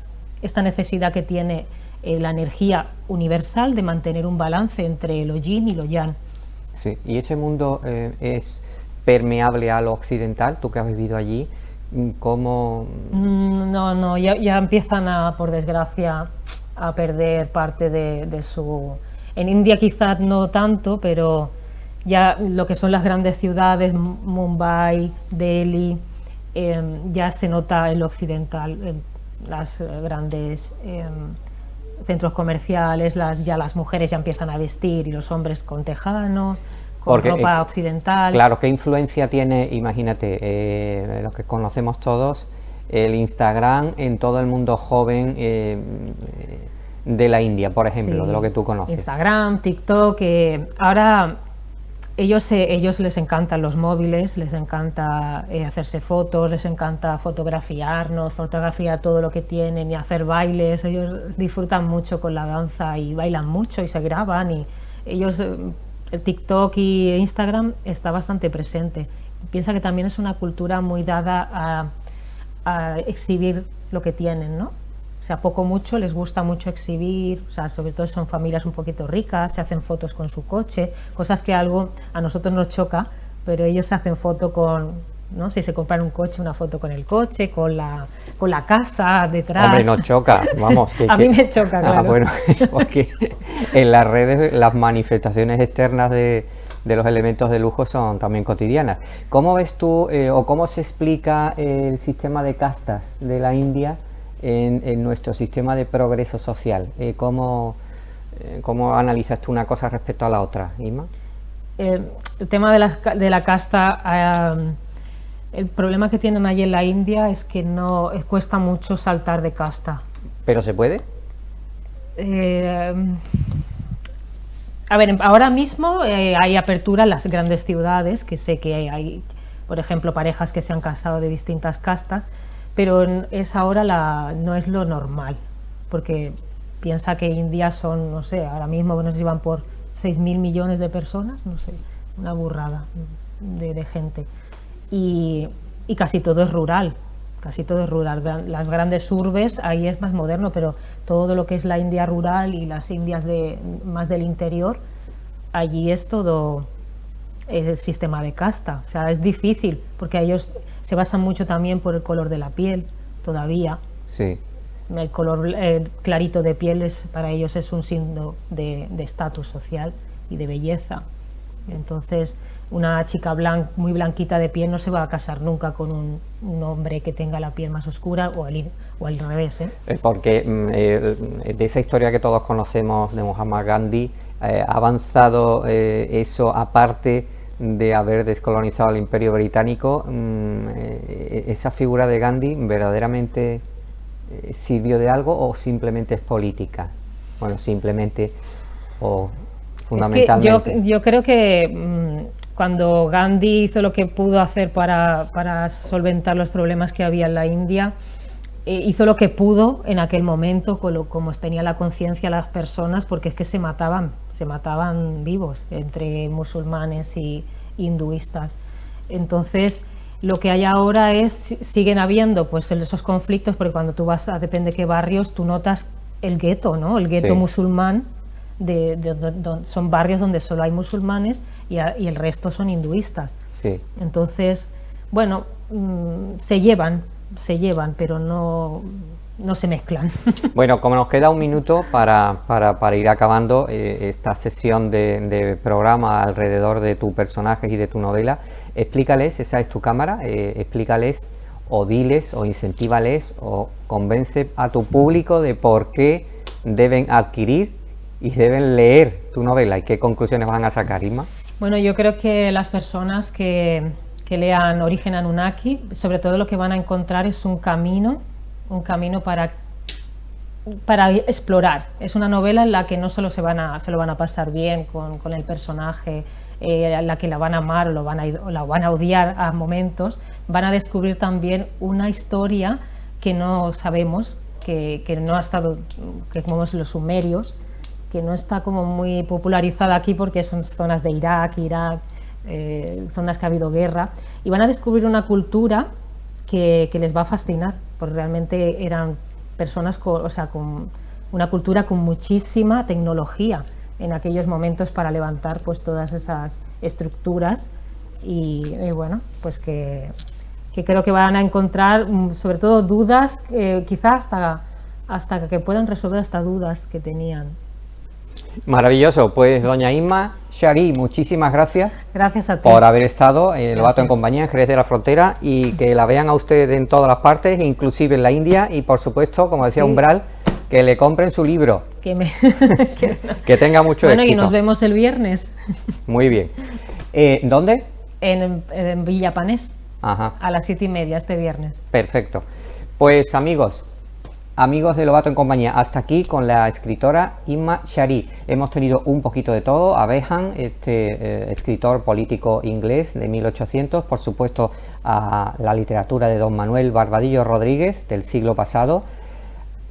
necesidad que tiene la energía universal de mantener un balance entre lo yin y lo yang. Sí, y ese mundo es permeable a lo occidental, tú que has vivido allí. ¿Cómo? No, ya empiezan por desgracia, a perder parte de su... En India quizás no tanto, pero ya lo que son las grandes ciudades, Mumbai, Delhi, ya se nota en lo occidental, en las grandes centros comerciales, ya las mujeres ya empiezan a vestir y los hombres con tejano, con ropa occidental. Claro, ¿qué influencia tiene, imagínate, lo que conocemos todos, el Instagram en todo el mundo joven de la India, por ejemplo, de lo que tú conoces? Instagram, TikTok, ahora ellos les encantan los móviles, les encanta hacerse fotos, les encanta fotografiar todo lo que tienen y hacer bailes. Ellos disfrutan mucho con la danza y bailan mucho y se graban, y ellos... El TikTok y Instagram está bastante presente. Piensa que también es una cultura muy dada a exhibir lo que tienen, ¿no? O sea, poco mucho, les gusta mucho exhibir, o sea, sobre todo son familias un poquito ricas, se hacen fotos con su coche, cosas que a nosotros nos choca, pero ellos se hacen foto ¿no? Si se compran un coche, una foto con el coche, con la casa detrás. Hombre, nos choca, vamos. A mí me choca, claro. Bueno, porque en las redes las manifestaciones externas de los elementos de lujo son también cotidianas. ¿Cómo ves tú o cómo se explica el sistema de castas de la India en nuestro sistema de progreso social? ¿Cómo analizas tú una cosa respecto a la otra, Ima? El tema de la casta... el problema que tienen allí en la India es que cuesta mucho saltar de casta. ¿Pero se puede? A ver, ahora mismo hay apertura en las grandes ciudades, que sé que hay, por ejemplo, parejas que se han casado de distintas castas, pero no es lo normal, porque piensa que India son, no sé, ahora mismo nos llevan por 6.000 millones de personas, no sé, una burrada de gente. Y casi todo es rural, Las grandes urbes, ahí es más moderno, pero todo lo que es la India rural y las Indias más del interior, allí es todo el sistema de casta. O sea, es difícil, porque ellos se basan mucho también por el color de la piel, todavía. Sí. El color clarito de piel para ellos es un signo de estatus social y de belleza. Entonces, una chica muy blanquita de piel no se va a casar nunca con un hombre que tenga la piel más oscura, o al revés. Porque de esa historia que todos conocemos de Mahatma Gandhi, ha avanzado eso, aparte de haber descolonizado el Imperio Británico. ¿Esa figura de Gandhi verdaderamente sirvió de algo o simplemente es política? Bueno, simplemente o fundamentalmente. Es que yo creo que cuando Gandhi hizo lo que pudo hacer para solventar los problemas que había en la India, hizo lo que pudo en aquel momento, como tenía la conciencia las personas, porque es que se mataban vivos entre musulmanes y hinduistas. Entonces, Lo que hay ahora es, siguen habiendo pues esos conflictos, porque cuando tú vas a depende de qué barrios, tú notas el gueto, ¿no? El gueto musulmán, son barrios donde solo hay musulmanes y el resto son hinduistas. Sí. Entonces, bueno, se llevan, pero no se mezclan. Bueno, como nos queda un minuto para ir acabando esta sesión de programa alrededor de tu personaje y de tu novela, explícales, esa es tu cámara, explícales o diles o incentívales o convence a tu público de por qué deben adquirir y deben leer tu novela y qué conclusiones van a sacar, Isma. Bueno, yo creo que las personas que lean Origen Anunnaki, sobre todo lo que van a encontrar es un camino para explorar. Es una novela en la que no solo se lo van a pasar bien con el personaje, en la que la van a amar o la van a odiar a momentos, van a descubrir también una historia que no sabemos, que no ha estado, que como los sumerios, que no está como muy popularizada aquí porque son zonas de Irak, zonas que ha habido guerra, y van a descubrir una cultura que les va a fascinar, porque realmente eran personas con una cultura con muchísima tecnología en aquellos momentos para levantar pues todas esas estructuras y bueno, pues que creo que van a encontrar sobre todo dudas, quizás hasta que puedan resolver hasta dudas que tenían. Maravilloso, pues doña Isma Shari, muchísimas gracias. Gracias a ti. Por haber estado en Lobato en Compañía, en Jerez de la Frontera, y que la vean a usted en todas las partes, inclusive en la India, y por supuesto, como decía Umbral, que le compren su libro. Que tenga mucho éxito. Bueno, y nos vemos el viernes. Muy bien. ¿Dónde? En Villapanés. Ajá. A las 7:30 este viernes. Perfecto. Pues amigos de Lobato en Compañía, hasta aquí con la escritora Isma Shari. Hemos tenido un poquito de todo, a Behan, escritor político inglés de 1800, por supuesto a la literatura de don Manuel Barbadillo Rodríguez del siglo pasado,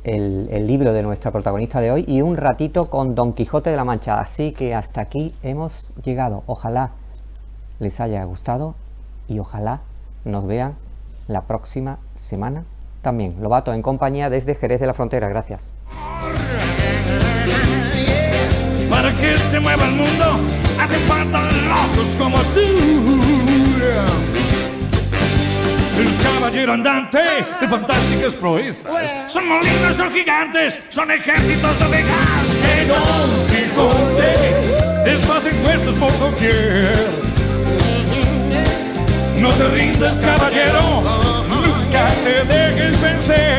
el libro de nuestra protagonista de hoy, y un ratito con Don Quijote de la Mancha. Así que hasta aquí hemos llegado. Ojalá les haya gustado y ojalá nos vean la próxima semana también. Lobato en Compañía desde Jerez de la Frontera. Gracias. Para que se mueva el mundo hacen falta locos como tú. El caballero andante de fantásticas proezas. Son molinos, son gigantes, son ejércitos de Vegas. Que Don Quijote desfacen tuertos por doquier. No te rindas, caballero, nunca te dejes vencer.